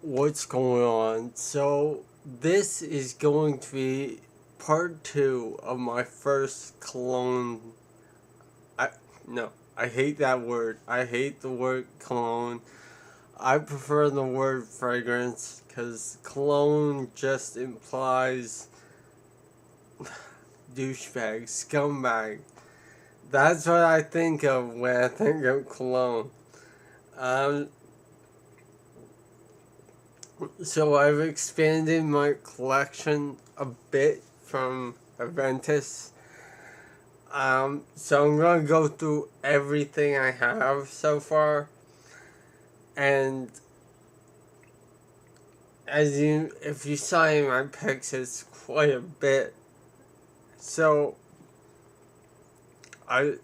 What's going on? So, this is going to be part two of my first cologne. I no, I hate that word. I hate the word cologne. I prefer the word fragrance because cologne just implies douchebag, scumbag. That's what I think of when I think of cologne. Um, So I've expanded my collection a bit from Aventus. So I'm gonna go through everything I have so far, and if you saw in my picks, it's quite a bit. So I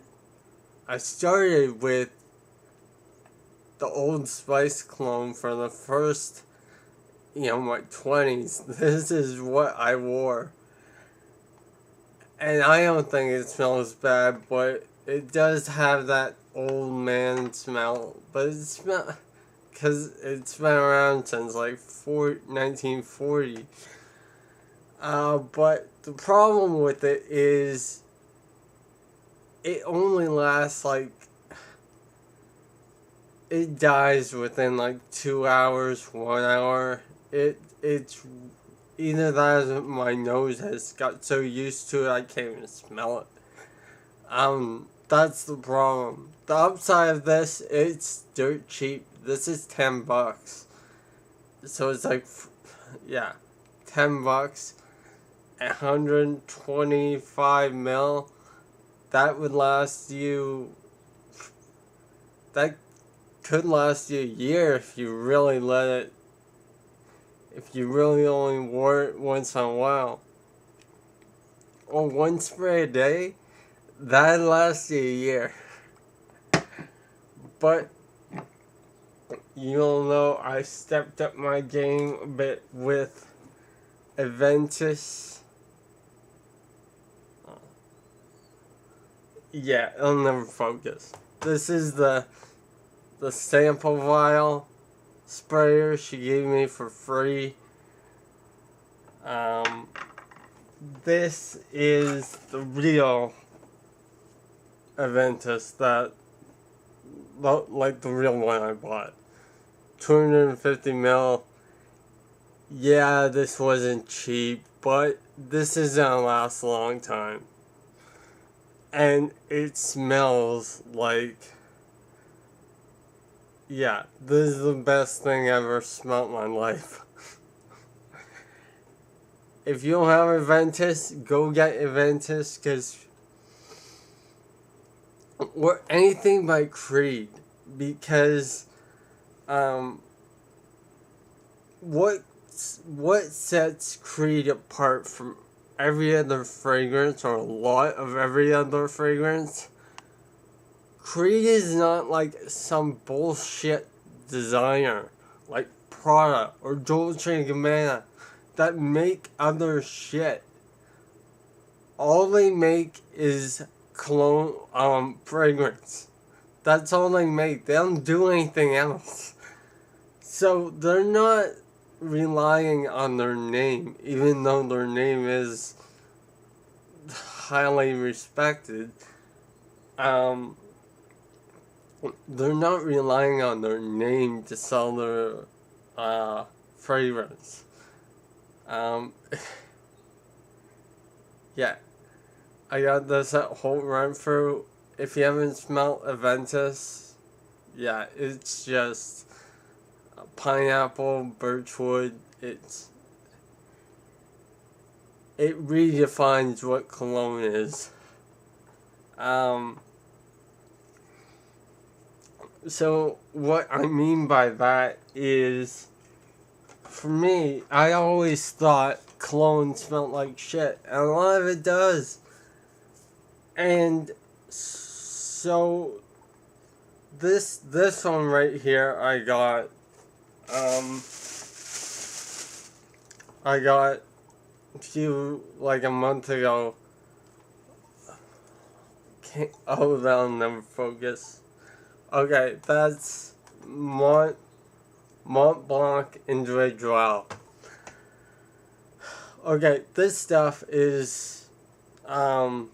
I started with the Old Spice cologne for the first, my 20s. This is what I wore. And I don't think it smells bad, but it does have that old man smell. But it smells, because it's been around since like 1940. But the problem with it is it only lasts like, it dies within like 2 hours, 1 hour. It's either that or my nose has got so used to it I can't even smell it. That's the problem. The upside of this, it's dirt cheap. This is $10. So it's like, yeah, $10, 125 mil. That would last you, that could last you a year if you really let it, if you really only wore it once in a while. Or one spray a day, that'd last you a year. But, you all know I stepped up my game a bit with Aventus. Yeah, it'll never focus. This is the sample vial sprayer she gave me for free. This is the real Aventus, that, like the real one I bought. 250 mil. Yeah, this wasn't cheap, but this is gonna last a long time. And it smells like, yeah, this is the best thing I've ever smelled in my life. If you don't have Aventus, go get Aventus, because, or anything by Creed, because what sets Creed apart from every other fragrance, or a lot of every other fragrance? Creed is not like some bullshit designer like Prada or Dolce & Gabbana that make other shit. All they make is cologne, fragrance. That's all they make. They don't do anything else. So they're not relying on their name, even though their name is highly respected. They're not relying on their name to sell their fragrance. Yeah, I got this at Holt Renfrew. If you haven't smelled Aventus, yeah, it's just pineapple, birchwood. It redefines what cologne is. So what I mean by that is, for me, I always thought cologne smelled like shit, and a lot of it does. And so this one right here, I got like a month ago. That'll never focus. Okay, that's Mont Blanc Individual. Okay, this stuff is, well,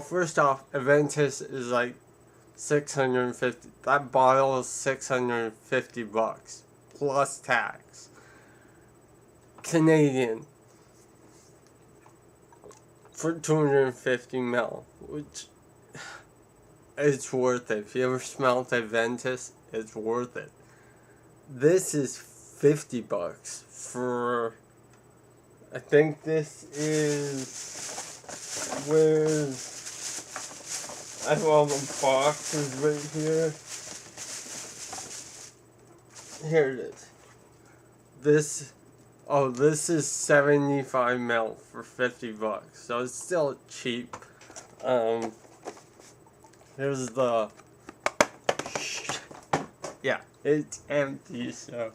first off, Aventus is like 650. That bottle is $650 plus tax. Canadian for 250 ml, which it's worth it. If you ever smelled Aventus, it's worth it. This is $50 for, I think this is, where's, I have all the boxes right here. Here it is. This is 75 ml for $50, so it's still cheap. Here's the, yeah, it's empty, so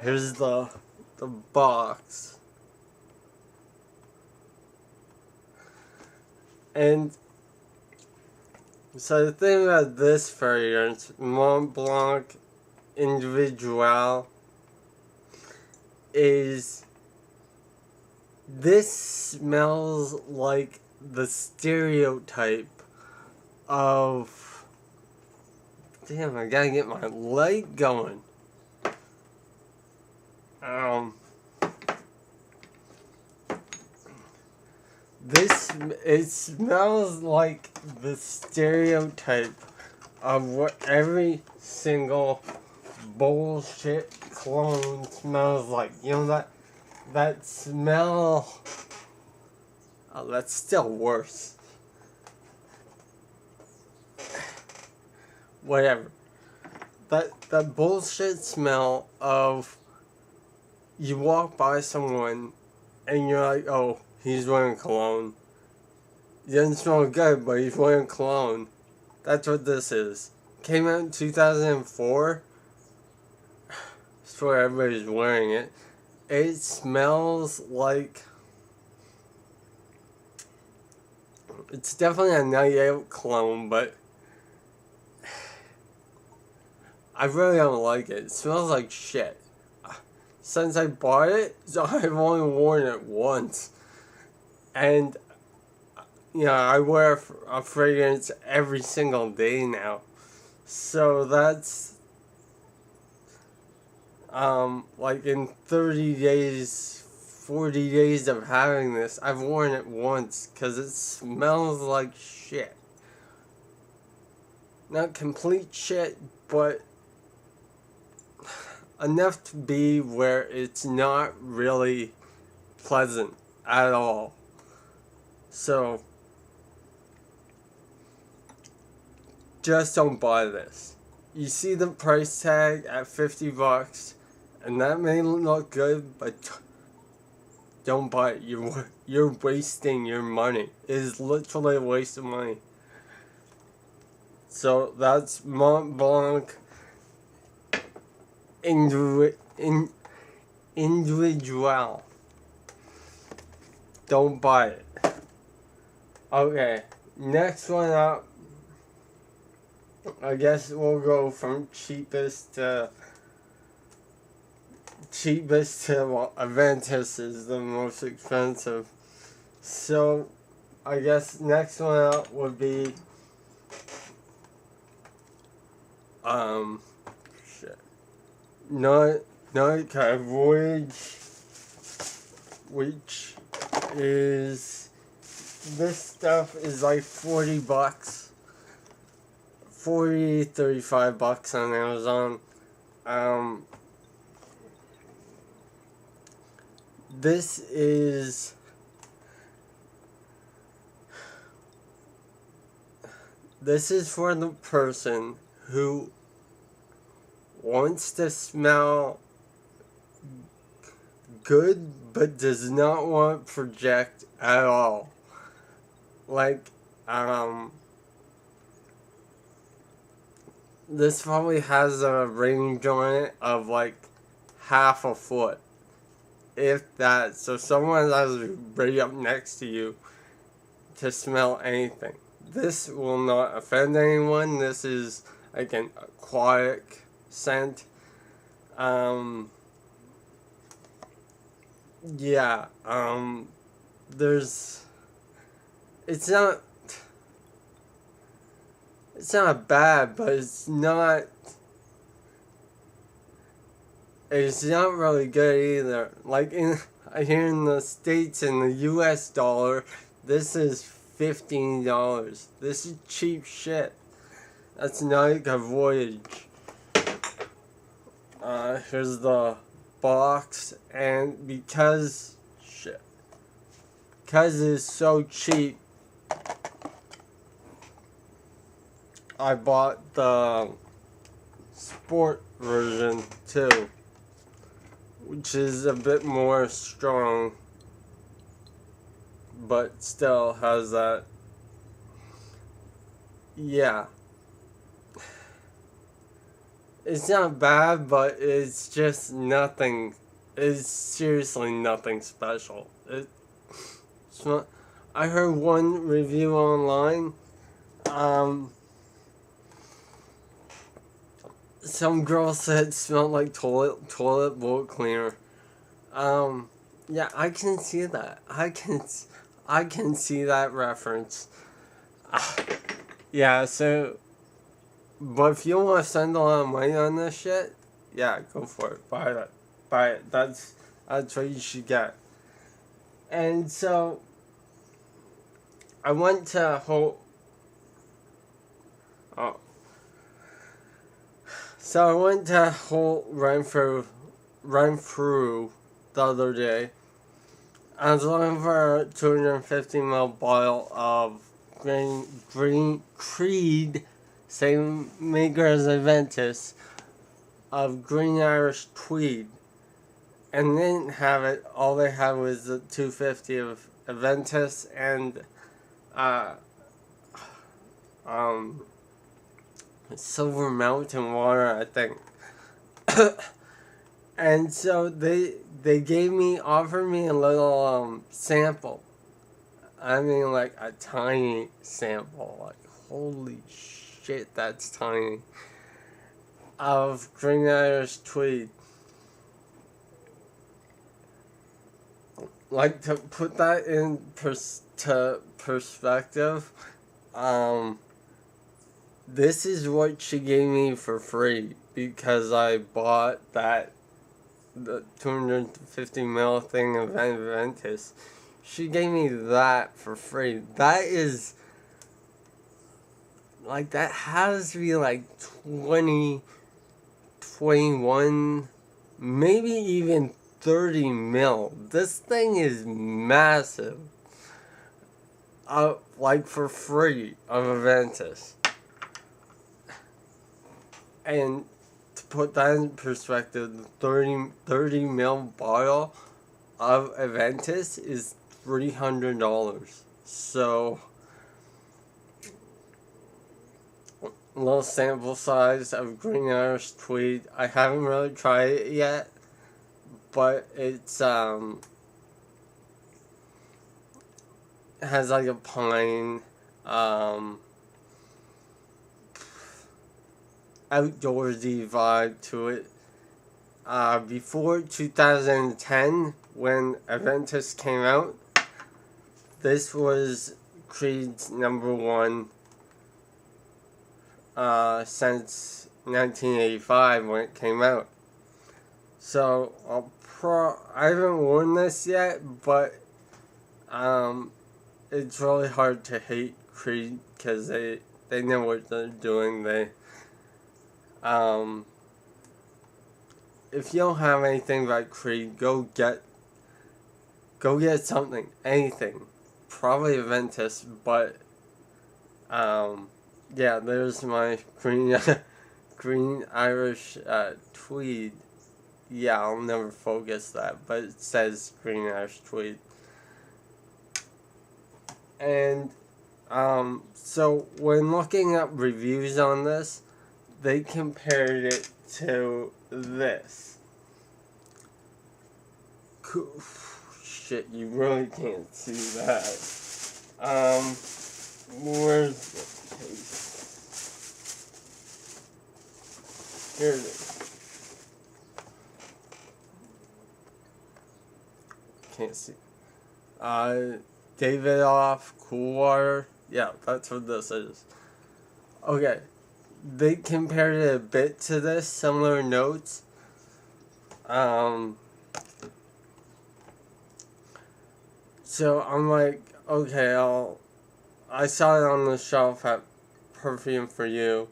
here's the box. And so the thing about this fragrance, Mont Blanc Individual, is this smells like the stereotype of, damn, I gotta get my light going. It smells like the stereotype of what every single bullshit cologne smells like. You know that smell. Oh, that's still worse. Whatever. That bullshit smell of you walk by someone and you're like, oh, he's wearing cologne. He doesn't smell good, but he's wearing cologne. That's what this is. Came out in 2004. I swear everybody's wearing it. It smells like, it's definitely a night out cologne, but I really don't like it. It smells like shit. Since I bought it, so I've only worn it once. And, you know, I wear a fragrance every single day now. So that's, like in 30 days, 40 days of having this, I've worn it once because it smells like shit. Not complete shit, but enough to be where it's not really pleasant at all. So, just don't buy this. You see the price tag at $50, and that may look good, but don't buy it. You're wasting your money. It is literally a waste of money. So that's Mont Blanc Individual. Don't buy it. Okay, next one up. I guess we'll go from cheapest to well, Aventus is the most expensive. So I guess next one up would be Nautica Voyage, which is, this stuff is like $40, $35 on Amazon. This is for the person who wants to smell good but does not want to project at all. Like, this probably has a range on it of like half a foot, if that. So someone has to be right up next to you to smell anything. This will not offend anyone. This is like an aquatic scent. Yeah, there's, it's not, it's not bad, but it's not really good either. Like here in the States, in the US dollar, this is $15. This is cheap shit. That's not a voyage. Here's the box, and because it's so cheap, I bought the sport version too, which is a bit more strong, but still has that. Yeah. It's not bad, but it's just nothing. It's seriously nothing special. It's not, I heard one review online. Some girl said it smelled like toilet bowl cleaner. Yeah, I can see that. I can see that reference. Yeah, so, but if you want to spend a lot of money on this shit, yeah, go for it. Buy it. That's what you should get. And so, I went to So I went to Holt Renfrew the other day. I was looking for a 250ml bottle of green Creed, same maker as Aventus, of Green Irish Tweed. And they didn't have it. All they had was the 250 of Aventus and Silver Mountain Water, I think. And so they offered me a little sample. I mean, like a tiny sample. Like, holy shit, that's tiny. Of Green Irish Tweed. Like, to put that in perspective, this is what she gave me for free because I bought the 250ml thing of Aventus. She gave me that for free. That is, like, that has to be like 20, 21, maybe even 30 mil. This thing is massive. Like, for free of Aventus. And to put that in perspective, the 30 ml bottle of Aventus is $300. So, a little sample size of Green Irish Tweed. I haven't really tried it yet, but it's has like a pine outdoorsy vibe to it. Before 2010, when Aventus came out, this was Creed's number one since 1985 when it came out. So I haven't worn this yet, but it's really hard to hate Creed because they know what they're doing. If you don't have anything about Creed, go get something, anything, probably Aventus, but yeah, there's my green Irish Tweed. Yeah, I'll never focus that, but it says Green Irish Tweed. And so when looking up reviews on this, they compared it to this. Shit, you really can't see that. Where's the case? Here it is. Can't see. Davidoff Cool Water. Yeah, that's what this is. Okay. They compared it a bit to this, similar notes. So I'm like, okay, I saw it on the shelf at Perfume for You,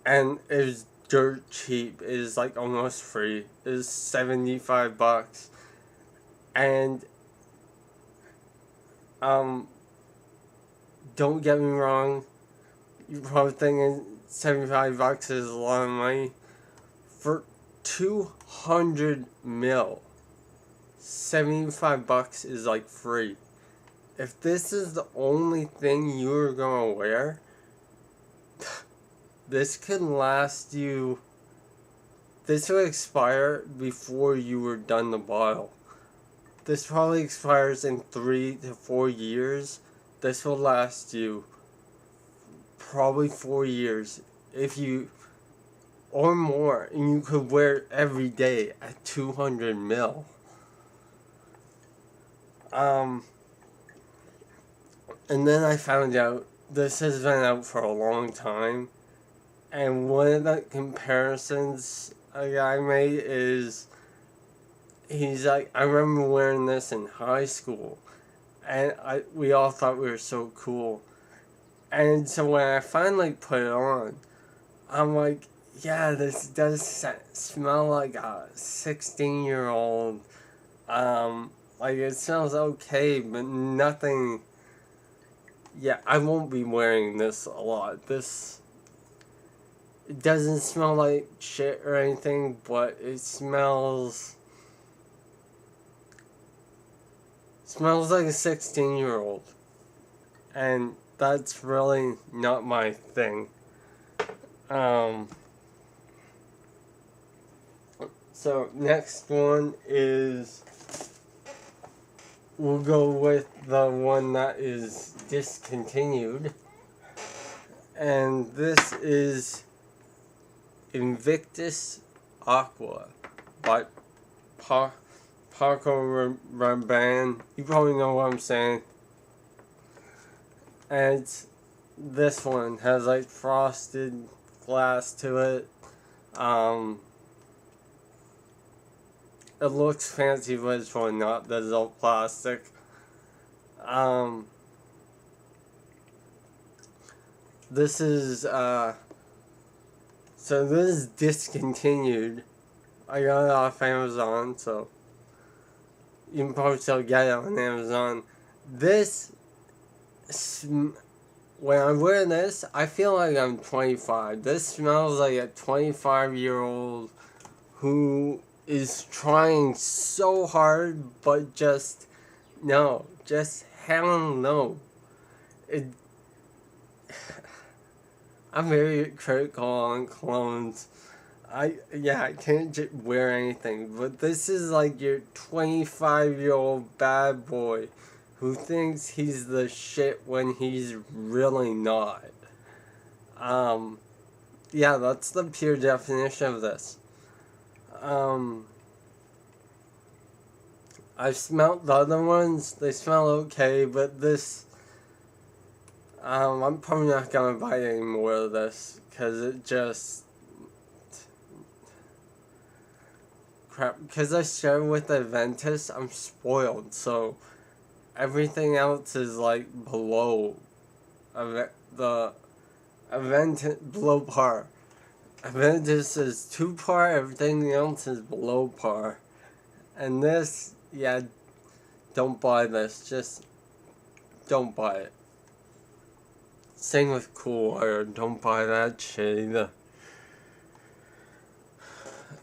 and it was dirt cheap. It is like almost free. It is $75. And don't get me wrong, you're probably thinking $75 is a lot of money. For 200 mil, $75 is like free. If this is the only thing you're gonna wear, this could last you. This will expire before you were done the bottle. This probably expires in 3 to 4 years. This will last you probably 4 years if you, or more, and you could wear it every day at 200 mil. And then I found out this has been out for a long time, and one of the comparisons a guy made is, he's like, I remember wearing this in high school, and we all thought we were so cool. And so when I finally put it on, I'm like, yeah, this does smell like a 16-year-old. Like, it smells okay, but nothing. Yeah, I won't be wearing this a lot. It doesn't smell like shit or anything, but it smells like a 16-year-old. And that's really not my thing. So next one is, we'll go with the one that is discontinued. And this is Invictus Aqua by Paco Rabanne. You probably know what I'm saying. And this one has like frosted glass to it. It looks fancy, but it's probably not. This is all plastic. This is so this is discontinued. I got it off Amazon, so you can probably still get it on Amazon. When I wear this, I feel like I'm 25. This smells like a 25-year-old who is trying so hard, but just hell no. I'm very critical on colognes. I can't wear anything, but this is like your 25-year-old bad boy who thinks he's the shit when he's really not. That's the pure definition of this. I've smelled the other ones, they smell okay, but this, I'm probably not gonna buy any more of this, because it just, crap, because I share with Aventus, I'm spoiled, so everything else is like below below par. Aventus is 2 par, everything else is below par. And this, don't buy this, just don't buy it. Same with Cool Water, don't buy that shit either.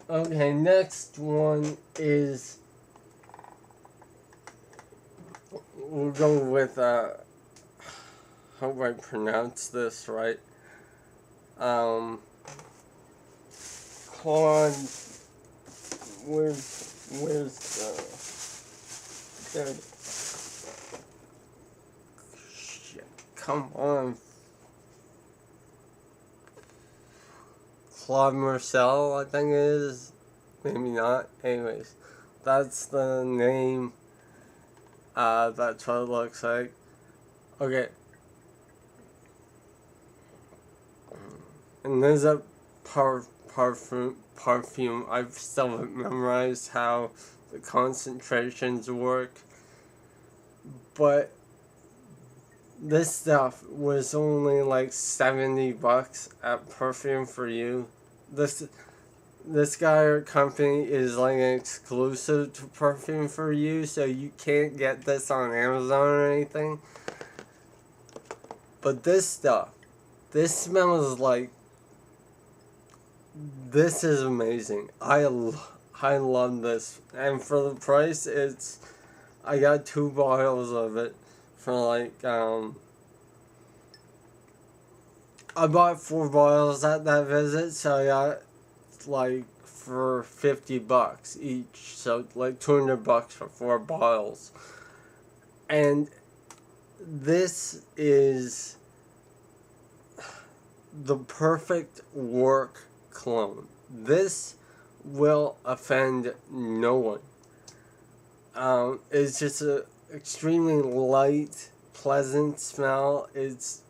Okay, next one is, we'll go with, hope I pronounce this right. Claude, where's there? Shit, come on. Claude Marcel, I think it is. Maybe not. Anyways, that's the name. That's what it looks like. Okay. And there's a perfume. I've still haven't memorized how the concentrations work. But this stuff was only like $70 at Perfume for You. This guy or company is like an exclusive to Perfume for You, so you can't get this on Amazon or anything. But this stuff, this smells like, this is amazing. I love this, and for the price, I got 2 bottles of it for like I bought 4 bottles at that visit, so I got like for $50 each, so like $200 for 4 bottles. And this is the perfect work cologne. This will offend no one. It's just a extremely light, pleasant smell. It's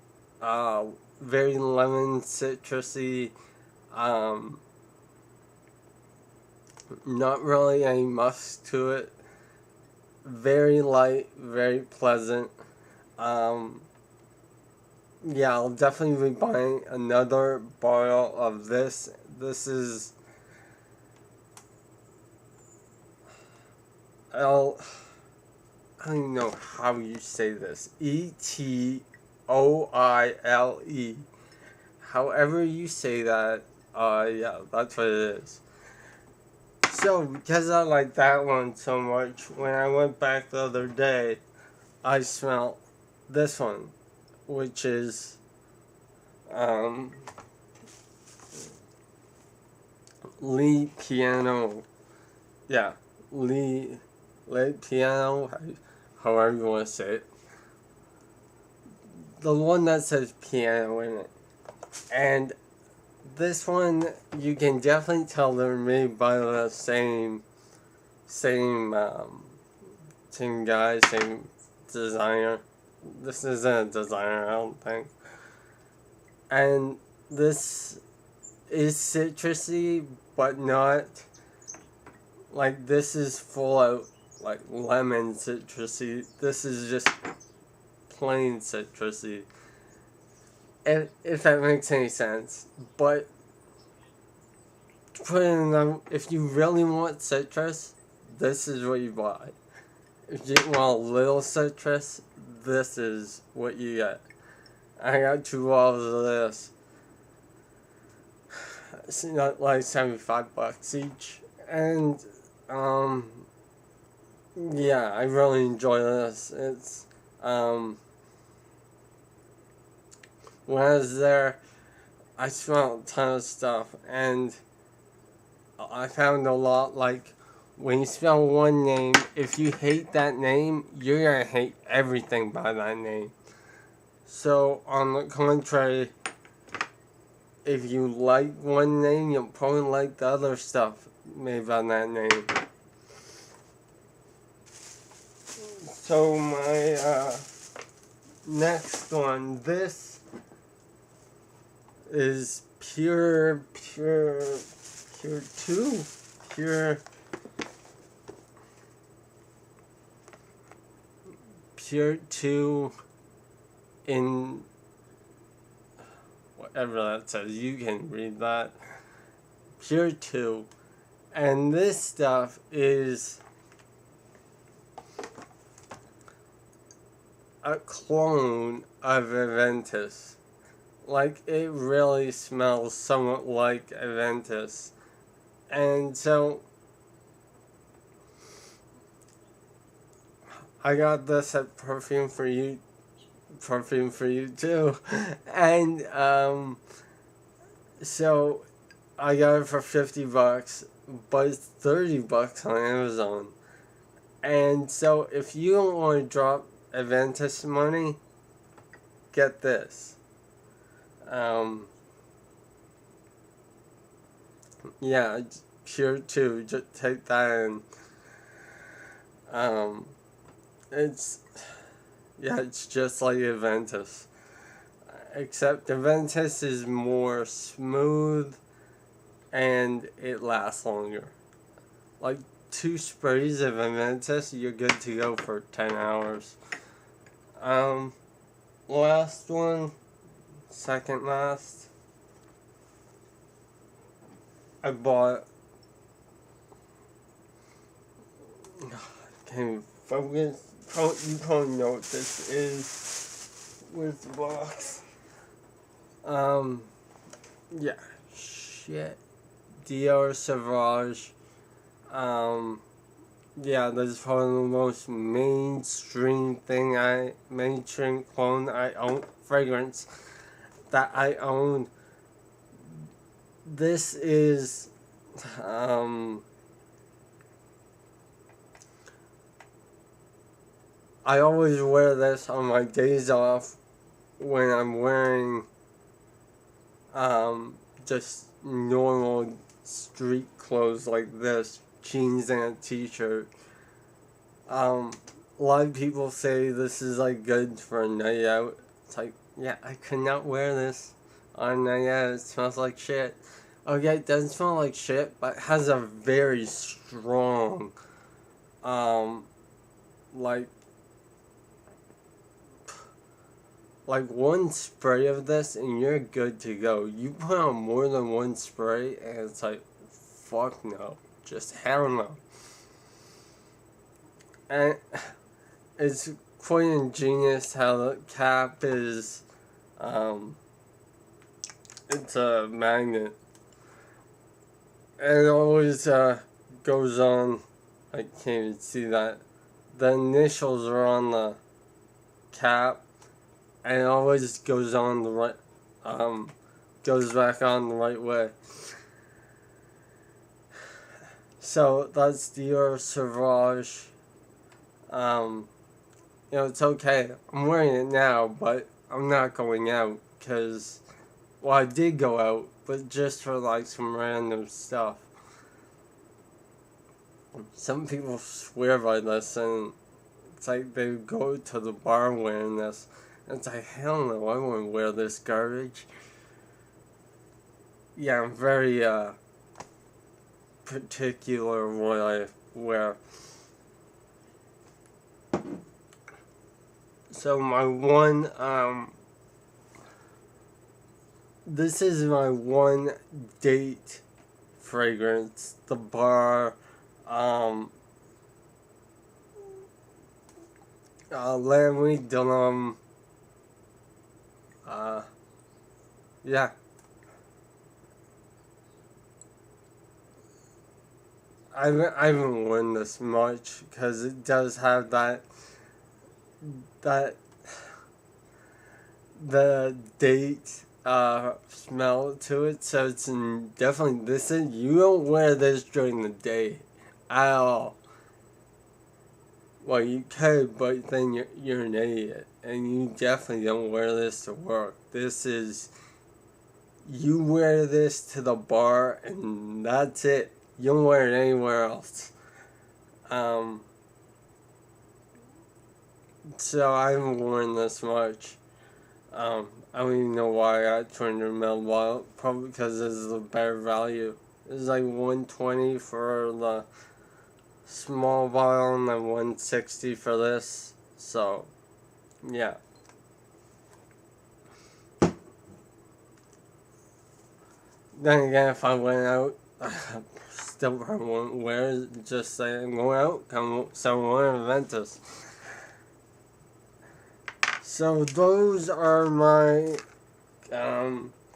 very lemon, citrusy. Not really any musk to it. Very light, very pleasant. Yeah, I'll definitely be buying another bottle of this. This is... I don't even know how you say this. Etoile. However you say that, yeah, that's what it is. So, because I like that one so much, when I went back the other day, I smelled this one, which is, Lee Piano. Yeah, Lee Piano, however you want to say it. The one that says piano in it. And this one, you can definitely tell they're made by the same guy, same designer. This isn't a designer, I don't think. And this is citrusy, but not, like, this is full of, like, lemon citrusy. This is just plain citrusy. If that makes any sense. But if you really want citrus, this is what you buy. If you want a little citrus, this is what you get. I got 2 bottles of this. It's not like $75 each. And yeah, I really enjoy this. It's when I was there, I smelled a ton of stuff, and I found a lot, like, when you spell one name, if you hate that name, you're gonna hate everything by that name. So, on the contrary, if you like one name, you'll probably like the other stuff made by that name. So, my, next one, this is Pure 2 in whatever that says. You can read that. Pure 2. And this stuff is a clone of Aventus. Like, it really smells somewhat like Aventus. And so, I got this at Perfume for You too. And, so, I got it for $50, but it's $30 on Amazon. And so, if you don't want to drop Aventus money, get this. Yeah, it's pure too. Just take that and um, it's yeah, it's just like Aventus, except Aventus is more smooth and it lasts longer. Like 2 sprays of Aventus, you're good to go for 10 hours. Um, last one, second last. I bought. Can't even focus. You probably know what this is. Where's the box? Yeah. Shit. Dior Sauvage. Yeah, this is probably the most mainstream clone I own, fragrance that I own. This is, I always wear this on my days off when I'm wearing, just normal street clothes like this, jeans and a t-shirt. A lot of people say this is like good for a night out. It's like, yeah, I could not wear this on a night out. It smells like shit. Okay, it doesn't smell like shit, but it has a very strong, like one spray of this and you're good to go. You put on more than one spray and it's like, fuck no, just hell no. And it's quite ingenious how the cap is, it's a magnet. And it always goes on, I can't even see that. The initials are on the cap, and it always goes on the right, goes back on the right way. So that's Dior Sauvage. It's okay. I'm wearing it now, but I'm not going out because, well, I did go out, but just for like some random stuff. Some people swear by this, and it's like they go to the bar wearing this. And it's like, hell no, I wouldn't wear this garbage. Yeah, I'm very particular what I wear. So my one, this is my one date fragrance. The bar, Lamley Dunham, yeah. I haven't worn this much because it does have that the date smell to it, so it's definitely this is, you don't wear this during the day at all. Well, you could, but then you're an idiot, and you definitely don't wear this to work. This is, you wear this to the bar and that's it. You don't wear it anywhere else. So I haven't worn this much. I don't even know why I got 200 ml bottle. Probably because this is a better value. This is like $120 for the small bottle and then $160 for this. So, yeah. Then again, if I went out, still probably won't wear it. Just say I'm going out, come somewhere in Ventus. So those are my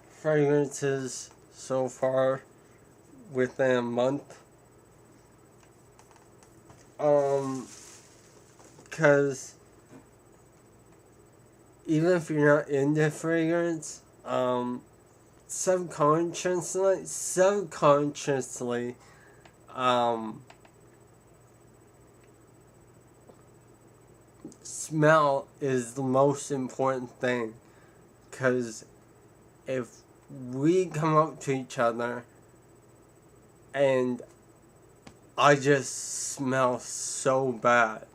fragrances so far within a month. Because even if you're not into fragrance, subconsciously, smell is the most important thing, because if we come up to each other and I just smell so bad.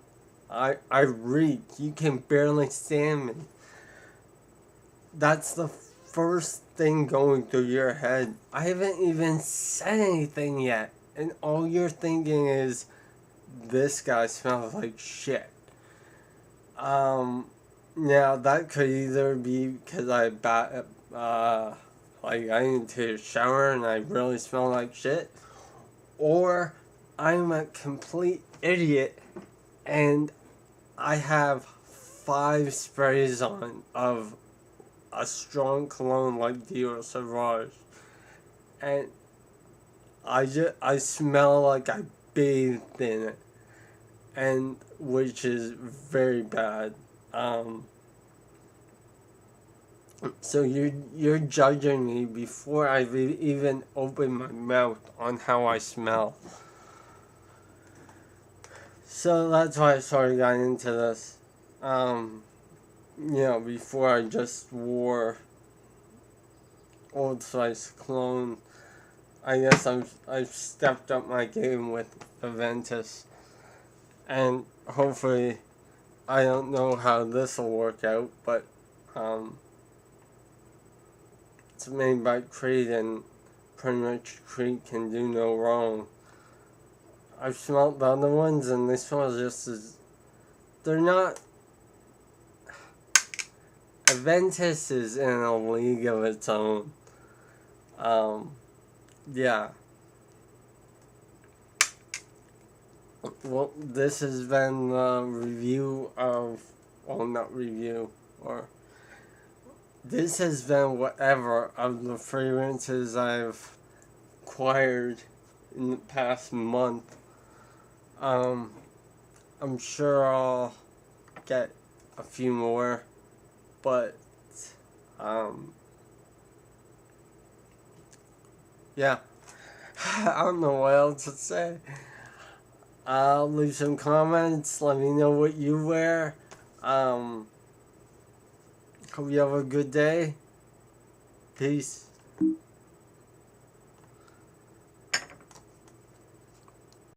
I reek. You can barely stand me. That's the first thing going through your head. I haven't even said anything yet, and all you're thinking is, this guy smells like shit. Now that could either be because like I need to take a shower and I really smell like shit, or I'm a complete idiot and I have 5 sprays on of a strong cologne like Dior Sauvage, and I smell like I bathed in it, and which is very bad. So you're judging me before I've even opened my mouth on how I smell. So that's why I started getting into this. Before I just wore Old Spice cologne, I guess I've stepped up my game with Aventus, and hopefully, I don't know how this will work out, but it's made by Creed, and pretty much Creed can do no wrong. I've smelled the other ones, and they smell just as... They're not... Aventus is in a league of its own. Yeah. Well, this has been a review of... Well, not review, or... This has been whatever of the fragrances I've acquired in the past month. I'm sure I'll get a few more, but, yeah. I don't know what else to say. I'll leave some comments, let me know what you wear. Hope you have a good day. Peace.